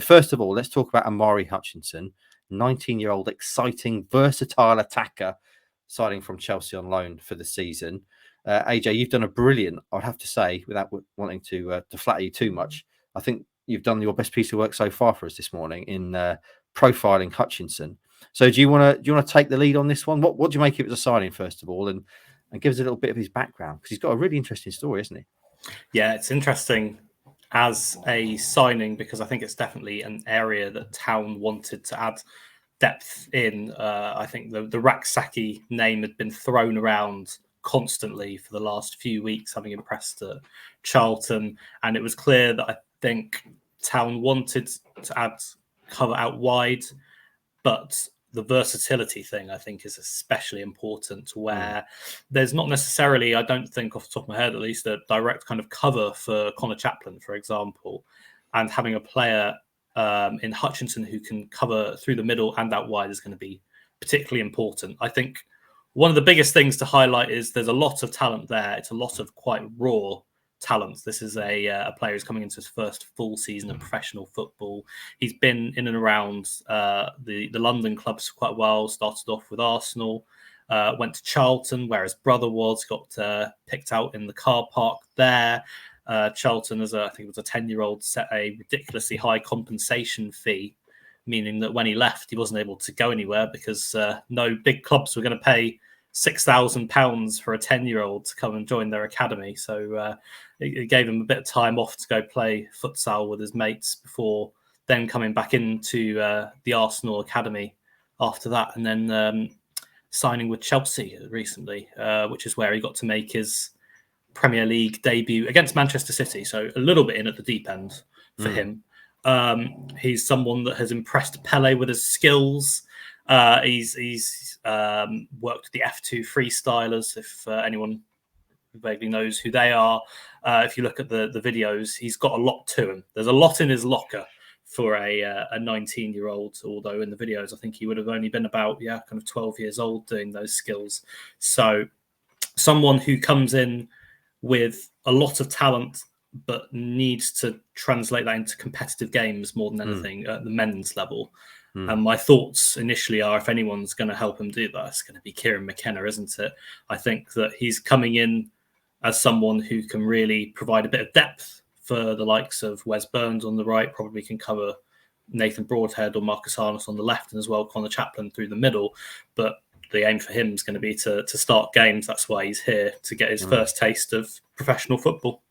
First of all, let's talk about Omari Hutchinson, 19-year-old, exciting, versatile attacker, signing from Chelsea on loan for the season. AJ, you've done a brilliant, I'd have to say, without wanting to flatter you too much, I think you've done your best piece of work so far for us this morning in profiling Hutchinson. So do you want to take the lead on this one? What do you make of it as a signing, first of all, and give us a little bit of his background? Because he's got a really interesting story, isn't he? Yeah, it's interesting as a signing because I think it's definitely an area that Town wanted to add depth in. I think the Raksaki name had been thrown around constantly for the last few weeks, having impressed Charlton, and it was clear that I think Town wanted to add cover out wide, but the versatility thing, I think, is especially important where there's not necessarily, I don't think off the top of my head, at least, a direct kind of cover for Connor Chaplin, for example, and having a player in Hutchinson who can cover through the middle and out wide is going to be particularly important. I think one of the biggest things to highlight is there's a lot of talent there. It's a lot of quite raw talent. This is a player who's coming into his first full season of professional football. He's been in and around the London clubs for quite a while, started off with Arsenal, went to Charlton where his brother was, got picked out in the car park there. Charlton, I think it was a 10-year-old, set a ridiculously high compensation fee, meaning that when he left, he wasn't able to go anywhere because no big clubs were going to pay £6,000 for a 10-year-old to come and join their academy. So it gave him a bit of time off to go play futsal with his mates before then coming back into the Arsenal academy after that, and then signing with Chelsea recently, which is where he got to make his Premier League debut against Manchester City. So a little bit in at the deep end for him. He's someone that has impressed Pele with his skills. He's worked with the F2 freestylers, if anyone vaguely knows who they are. If you look at the videos, he's got a lot to him. There's a lot in his locker for a 19-year-old, although in the videos I think he would have only been about kind of 12 years old doing those skills. So someone who comes in with a lot of talent but needs to translate that into competitive games more than anything at the men's level. And my thoughts initially are, if anyone's going to help him do that, it's going to be Kieran McKenna, isn't it? I think that he's coming in as someone who can really provide a bit of depth for the likes of Wes Burns on the right, probably can cover Nathan Broadhead or Marcus Harness on the left, and as well Connor Chaplin through the middle. But the aim for him is going to be to start games. That's why he's here, to get his first taste of professional football.